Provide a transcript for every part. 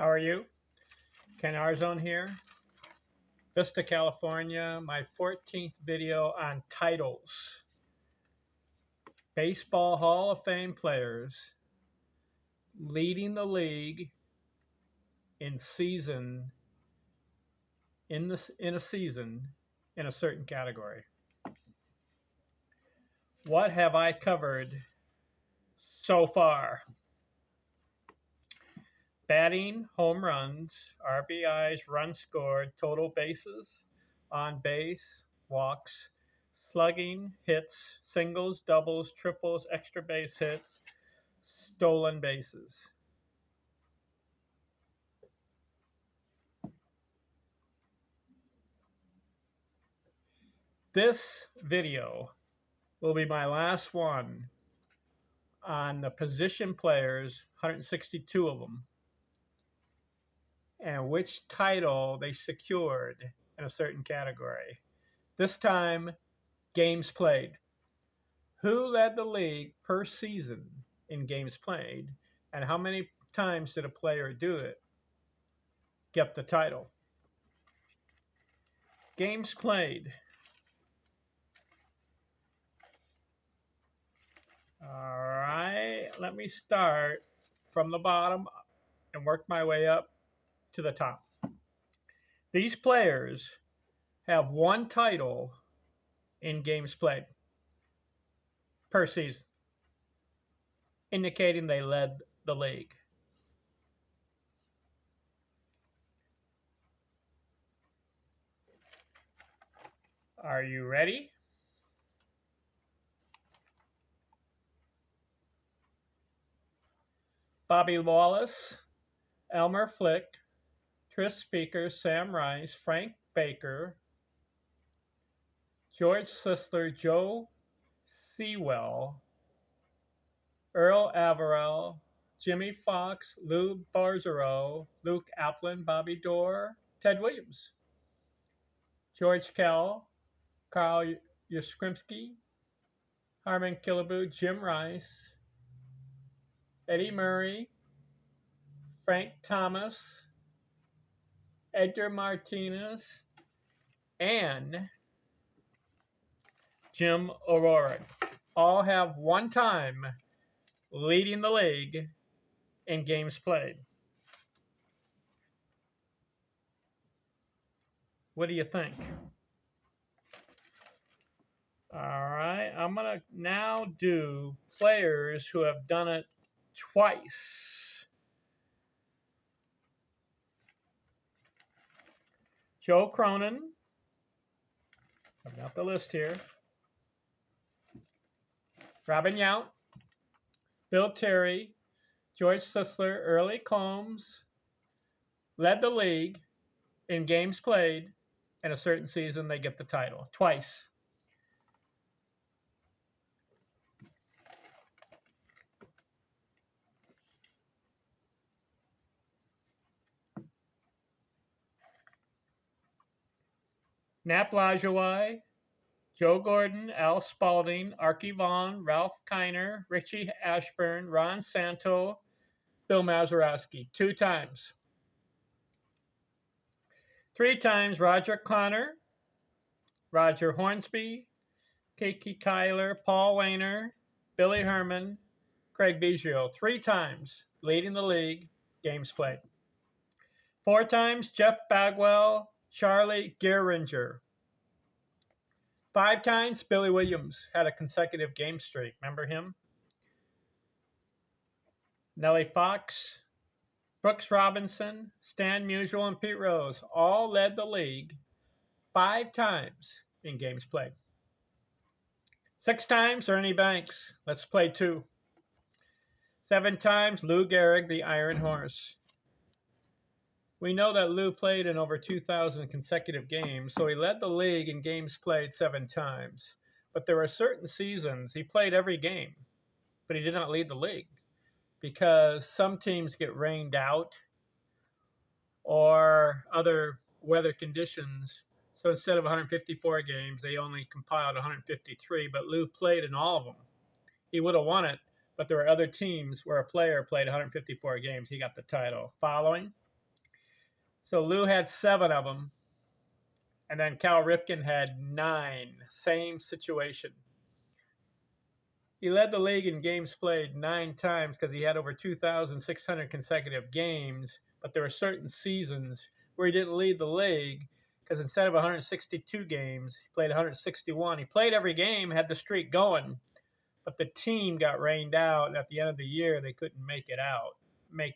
How are you? Ken Arzone here. Vista, California. My 14th video on titles. Baseball Hall of Fame players leading the league in season in a season in a certain category. What have I covered so far? Batting, home runs, RBIs, runs scored, total bases, on base, walks, slugging, hits, singles, doubles, triples, extra base hits, stolen bases. This video will be my last one on the position players, 162 of them, and which title they secured in a certain category. This time, games played. Who led the league per season in games played, and how many times did a player do it? Get the title. Games played. All right, let me start from the bottom and work my way up to the top. These players have one title in games played per season, indicating they led the league. Are you ready? Bobby Wallace, Elmer Flick, Tris Speaker, Sam Rice, Frank Baker, George Sisler, Joe Sewell, Earl Averill, Jimmy Fox, Lou Barzaro, Luke Applin, Bobby Doerr, Ted Williams, George Kell, Carl Yastrzemski, Harmon Killebrew, Jim Rice, Eddie Murray, Frank Thomas, Edgar Martinez, and Jim O'Rourke all have one time leading the league in games played. What do you think? All right, I'm going to now do players who have done it twice. Joe Cronin. I've got the list here. Robin Yount, Bill Terry, George Sisler, Early Combs led the league in games played. In a certain season, they get the title twice. Nap Lajoie, Joe Gordon, Al Spalding, Archie Vaughan, Ralph Kiner, Richie Ashburn, Ron Santo, Bill Mazeroski. 2 times. 3 times, Roger Connor, Roger Hornsby, Kiki Kyler, Paul Wainer, Billy Herman, Craig Biggio. 3 times, leading the league, games played. 4 times, Jeff Bagwell, Charlie Gehringer. 5 times, Billy Williams had a consecutive game streak. Remember him? Nellie Fox, Brooks Robinson, Stan Musial, and Pete Rose all led the league 5 times in games played. 6 times, Ernie Banks. Let's play 2. 7 times, Lou Gehrig, the Iron Horse. We know that Lou played in over 2,000 consecutive games, so he led the league in games played 7 times. But there were certain seasons he played every game, but he did not lead the league because some teams get rained out or other weather conditions. So instead of 154 games, they only compiled 153, but Lou played in all of them. He would have won it, but there were other teams where a player played 154 games. He got the title. Following? So Lou had 7 of them. And then Cal Ripken had 9. Same situation. He led the league in games played 9 times because he had over 2,600 consecutive games. But there were certain seasons where he didn't lead the league because instead of 162 games, he played 161. He played every game, had the streak going, but the team got rained out. And at the end of the year, they couldn't make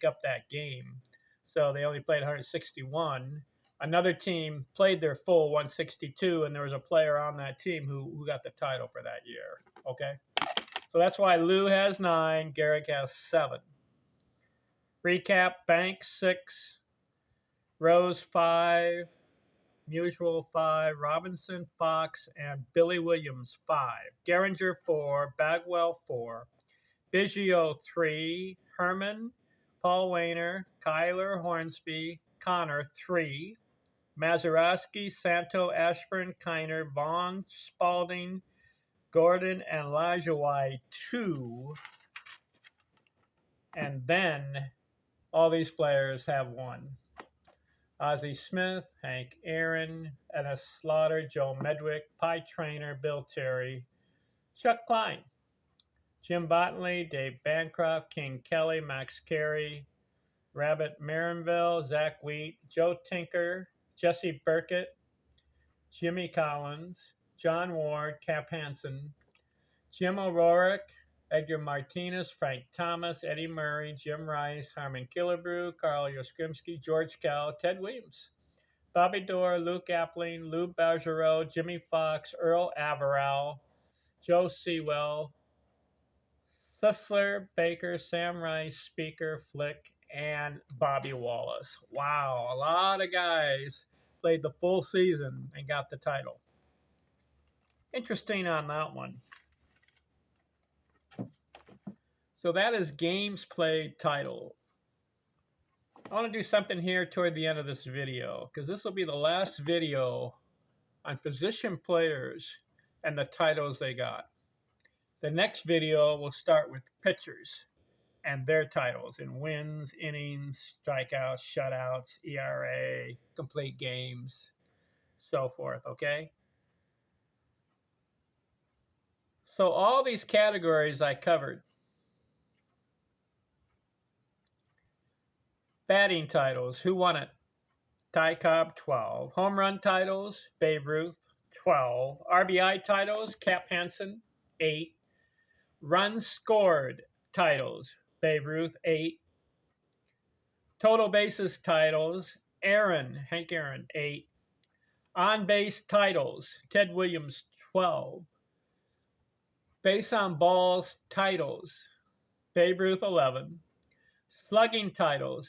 up that game. So they only played 161. Another team played their full 162, and there was a player on that team who got the title for that year. Okay? So that's why Lou has 9, Gehrig has 7. Recap: Banks 6, Rose 5, Musial 5, Robinson, Fox, and Billy Williams 5. Gehringer 4, Bagwell 4, Biggio 3, Herman, Paul Wainer, Kyler, Hornsby, Connor 3, Mazeroski, Santo, Ashburn, Kiner, Vaughn, Spalding, Gordon, and Lajoie 2. And then all these players have 1. Ozzie Smith, Hank Aaron, Ennis Slaughter, Joe Medwick, Pie Traynor, Bill Terry, Chuck Klein, Jim Bottomley, Dave Bancroft, King Kelly, Max Carey, Rabbit Marinville, Zach Wheat, Joe Tinker, Jesse Burkett, Jimmy Collins, John Ward, Cap Hansen, Jim O'Rourke, Edgar Martinez, Frank Thomas, Eddie Murray, Jim Rice, Harmon Killebrew, Carl Yosgrimsky, George Kell, Ted Williams, Bobby Dorr, Luke Appling, Lou Bergeron, Jimmy Fox, Earl Averill, Joe Sewell, Sussler, Baker, Sam Rice, Speaker, Flick, and Bobby Wallace. Wow, a lot of guys played the full season and got the title. Interesting on that one. So that is games played title. I want to do something here toward the end of this video because this will be the last video on position players and the titles they got. The next video will start with pitchers and their titles in wins, innings, strikeouts, shutouts, ERA, complete games, so forth, okay? So all these categories I covered. Batting titles, who won it? Ty Cobb, 12. Home run titles, Babe Ruth, 12. RBI titles, Cap Hansen, 8. Runs scored titles, Babe Ruth, 8. Total bases titles, Hank Aaron, 8. On base titles, Ted Williams, 12. Base on balls titles, Babe Ruth, 11. Slugging titles,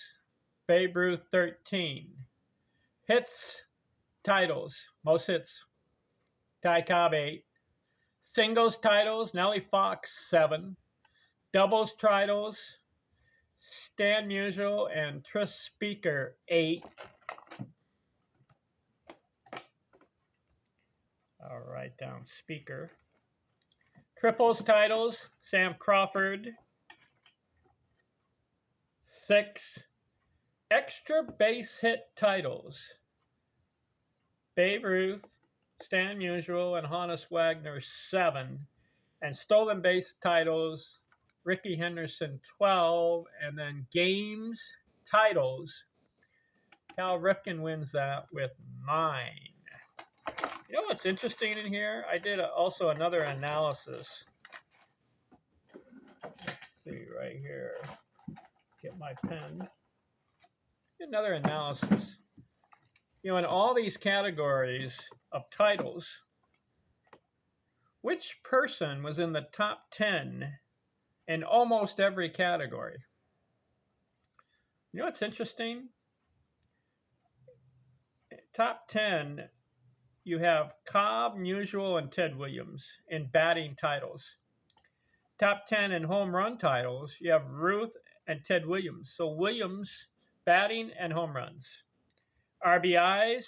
Babe Ruth, 13. Hits titles, most hits, Ty Cobb, 8. Singles titles, Nellie Fox, 7. Doubles titles, Stan Musial and Tris Speaker, 8. I'll write down Speaker. Triples titles, Sam Crawford, 6. Extra base hit titles, Babe Ruth, Stan Musial, and Honus Wagner, 7. And stolen base titles, Ricky Henderson, 12. And then games titles, Cal Ripken wins that with 9. You know what's interesting in here? I did also another analysis. Let's see right here. Get my pen. Another analysis. You know, in all these categories of titles, which person was in the top 10 in almost every category? You know what's interesting? Top 10, you have Cobb, Musial, and Ted Williams in batting titles. Top 10 in home run titles, you have Ruth and Ted Williams. So Williams, batting and home runs. RBIs,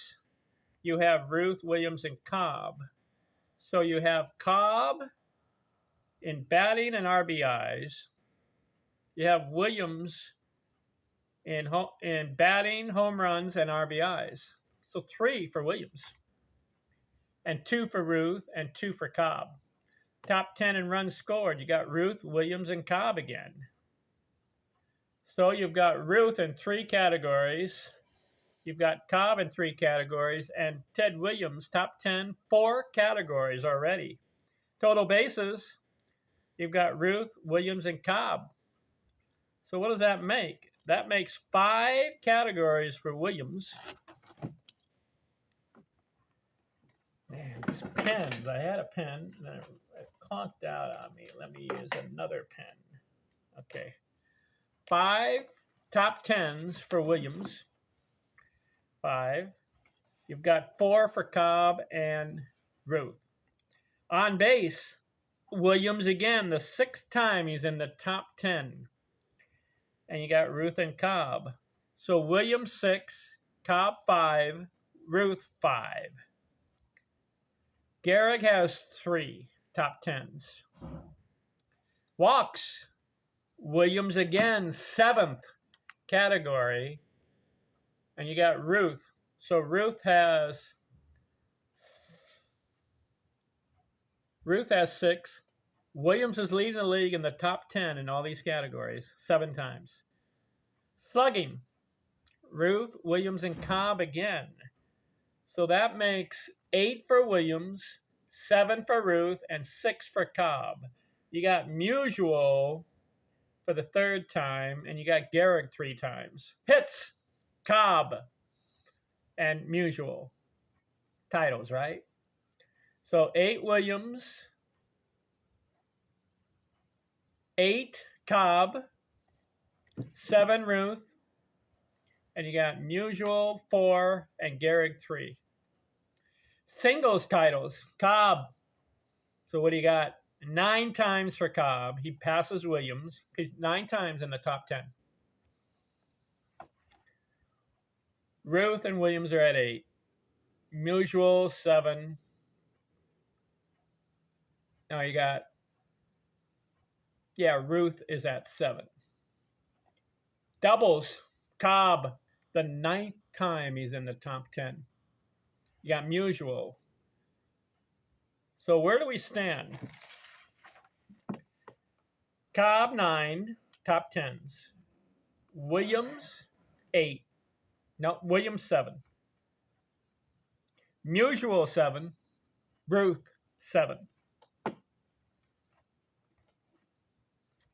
you have Ruth, Williams, and Cobb. So you have Cobb in batting and RBIs. You have Williams in batting, home runs, and RBIs. So 3 for Williams, and 2 for Ruth, and 2 for Cobb. Top 10 in runs scored. You got Ruth, Williams, and Cobb again. So you've got Ruth in 3 categories. You've got Cobb in 3 categories, and Ted Williams, top 10, 4 categories already. Total bases, you've got Ruth, Williams, and Cobb. So what does that make? That makes 5 categories for Williams. Man, these pens. I had a pen, and it conked out on me. Let me use another pen. Okay. 5 top 10s for Williams. 5. You've got 4 for Cobb and Ruth. On base, Williams again, the 6th time he's in the top 10. And you got Ruth and Cobb. So Williams 6, Cobb 5, Ruth 5. Gehrig has 3 top 10s. Walks, Williams again, 7th category. And you got Ruth. So Ruth has 6. Williams is leading the league in the top 10 in all these categories, 7 times. Slugging, Ruth, Williams, and Cobb again. So that makes 8 for Williams, 7 for Ruth, and 6 for Cobb. You got Musial for the 3rd time, and you got Gehrig 3 times. Hits, Cobb, and Musial. Titles, right? So 8 Williams, 8 Cobb, 7 Ruth, and you got Musial 4 and Gehrig 3. Singles titles, Cobb. So what do you got? 9 times for Cobb. He passes Williams. He's 9 times in the top 10. Ruth and Williams are at 8. Musial 7. Now you got, Ruth is at 7. Doubles, Cobb, the 9th time he's in the top 10. You got Musial. So where do we stand? Cobb 9, top 10s. Williams 8. No, Williams 7. Musial 7. Ruth 7.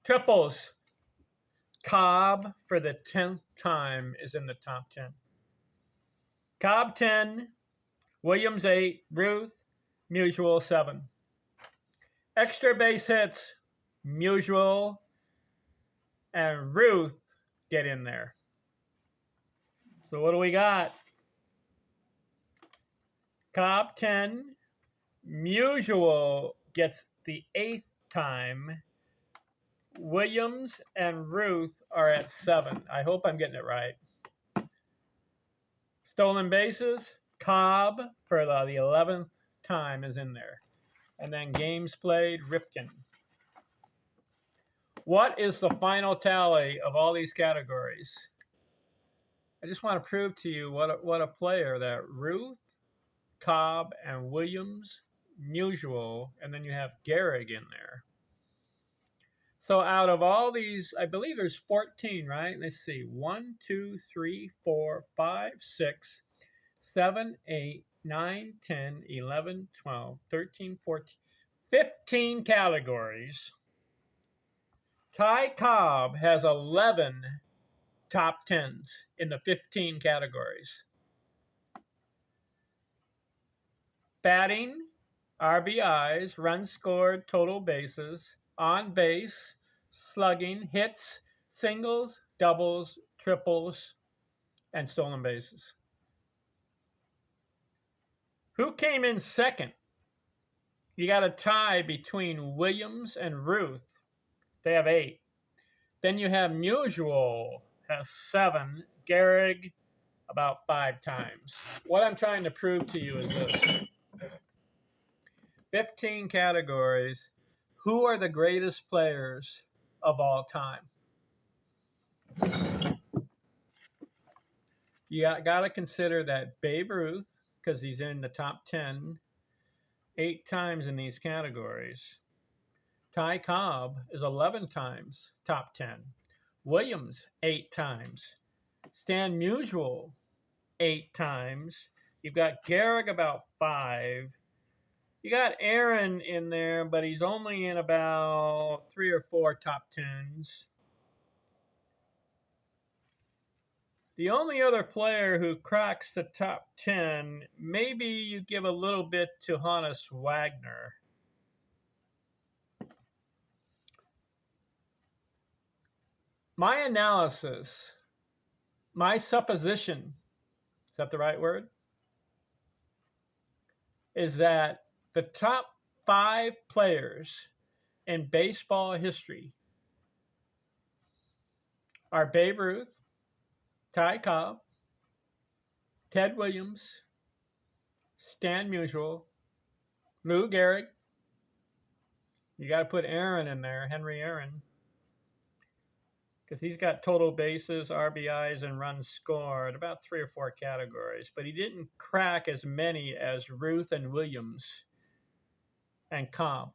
Triples. Cobb for the 10th time is in the top 10. Cobb 10, Williams 8, Ruth, Musial 7. Extra base hits, Musial and Ruth get in there. So what do we got? Cobb 10, Musial gets the 8th time. Williams and Ruth are at 7. I hope I'm getting it right. Stolen bases, Cobb for the 11th time is in there. And then games played, Ripken. What is the final tally of all these categories? I just want to prove to you what a player that Ruth, Cobb, and Williams, Musial, and then you have Gehrig in there. So out of all these, I believe there's 14, right? Let's see. 1, 2, 3, 4, 5, 6, 7, 8, 9, 10, 11, 12, 13, 14, 15 categories. Ty Cobb has 11 top 10s in the 15 categories. Batting, RBIs, runs scored, total bases, on base, slugging, hits, singles, doubles, triples, and stolen bases. Who came in second? You got a tie between Williams and Ruth. They have 8. Then you have Musial has 7. Gehrig about 5 times. What I'm trying to prove to you is this. 15 categories. Who are the greatest players of all time? You got to consider that Babe Ruth, because he's in the top 10 8 times in these categories. Ty Cobb is 11 times top 10. Williams, 8 times. Stan Musial, 8 times. You've got Gehrig about 5. You got Aaron in there, but he's only in about 3 or 4 top 10s. The only other player who cracks the top 10, maybe you give a little bit to Honus Wagner. My analysis, my supposition, is that the right word? Is that the top 5 players in baseball history are Babe Ruth, Ty Cobb, Ted Williams, Stan Musial, Lou Gehrig. You got to put Aaron in there, Henry Aaron, because he's got total bases, RBIs, and runs scored, about 3 or 4 categories. But he didn't crack as many as Ruth and Williams and Cobb.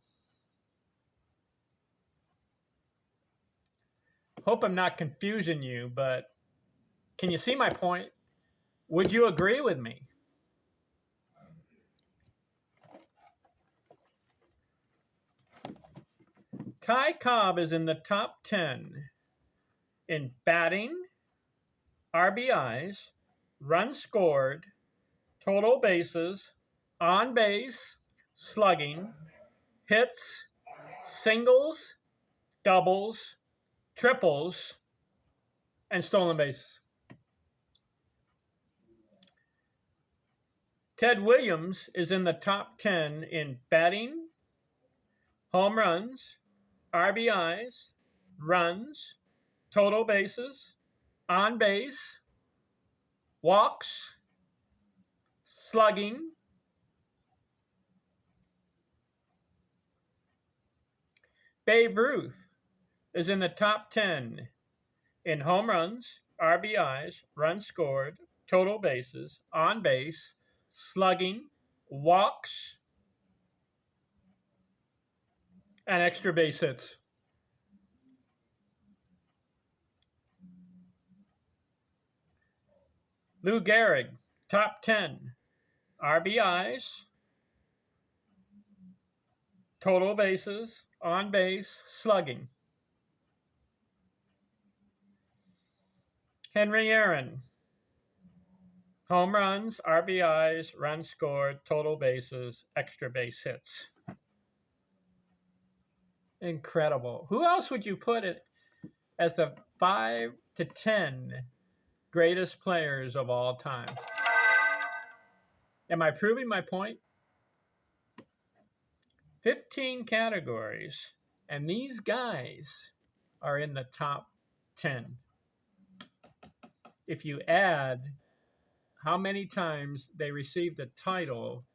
Hope I'm not confusing you, but can you see my point? Would you agree with me? Ty Cobb is in the top 10 in batting, RBIs, runs scored, total bases, on base, slugging, hits, singles, doubles, triples, and stolen bases. Ted Williams is in the top 10 in batting, home runs, RBIs, runs, total bases, on base, walks, slugging, Babe Ruth is in the top 10 in home runs, RBIs, runs scored, total bases, on base, slugging, walks, and extra base hits. Lou Gehrig, top 10, RBIs, total bases, on base, slugging. Henry Aaron, home runs, RBIs, runs scored, total bases, extra base hits. Incredible. Who else would you put it as the 5 to 10 greatest players of all time? Am I proving my point? 15 categories, and these guys are in the top 10. If you add how many times they received a title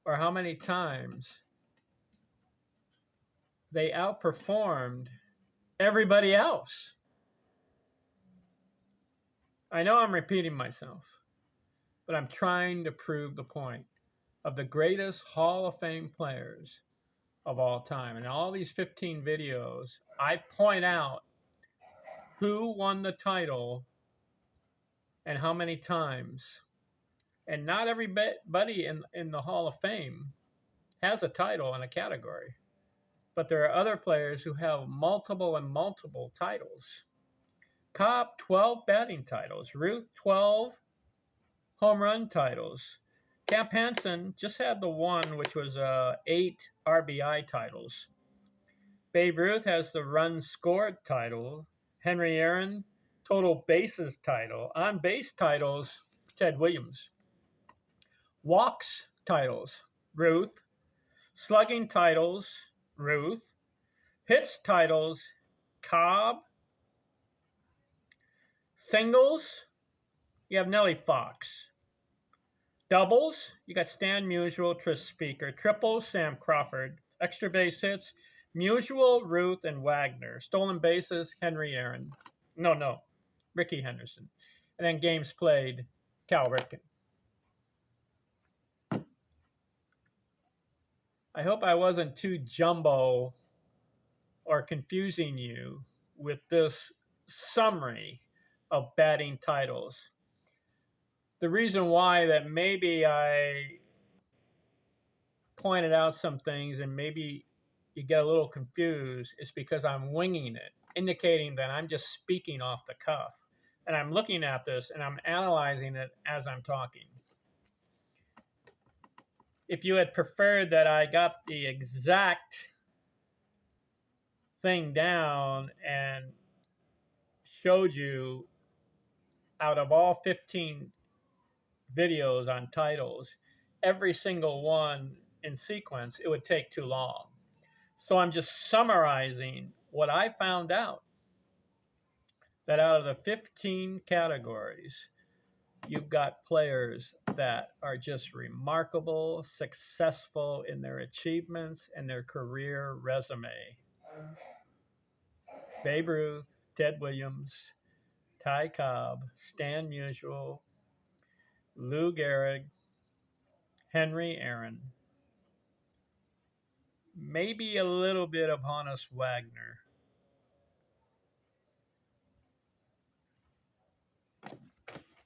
or how many times they outperformed everybody else. I know I'm repeating myself, but I'm trying to prove the point of the greatest Hall of Fame players of all time. In all these 15 videos, I point out who won the title and how many times. And not everybody in the Hall of Fame has a title in a category. But there are other players who have multiple and multiple titles. Cobb, 12 batting titles. Ruth, 12 home run titles. Camp Hansen just had the one, which was 8 RBI titles. Babe Ruth has the run scored title. Henry Aaron, total bases title. On base titles, Ted Williams. Walks titles, Ruth. Slugging titles, Ruth. Hits titles, Cobb. Singles, you have Nellie Fox. Doubles, you got Stan Musial, Tris Speaker. Triples, Sam Crawford. Extra base hits, Musial, Ruth, and Wagner. Stolen bases, Henry Aaron. No, Rickey Henderson. and then games played, Cal Ripken. I hope I wasn't too jumbo or confusing you with this summary of batting titles. The reason why that maybe I pointed out some things and maybe you get a little confused is because I'm winging it, indicating that I'm just speaking off the cuff. And I'm looking at this and I'm analyzing it as I'm talking. If you had preferred that I got the exact thing down and showed you out of all 15 videos on titles, every single one in sequence, it would take too long. So I'm just summarizing what I found out, that out of the 15 categories, you've got players that are just remarkable, successful in their achievements and their career resume. Babe Ruth, Ted Williams, Ty Cobb, Stan Musial, Lou Gehrig, Henry Aaron, maybe a little bit of Honus Wagner.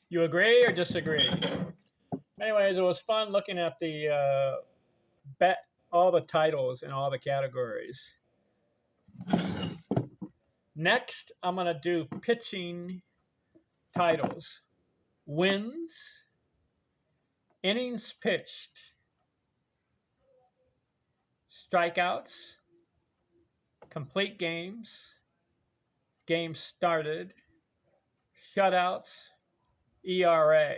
You agree or disagree? Anyways, it was fun looking at the all the titles in all the categories. Next, I'm going to do pitching titles. Wins, innings pitched, strikeouts, complete games, games started, shutouts, ERA.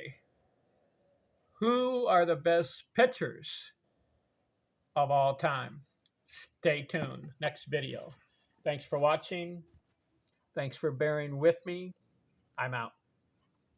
Who are the best pitchers of all time? Stay tuned. Next video. Thanks for watching. Thanks for bearing with me. I'm out.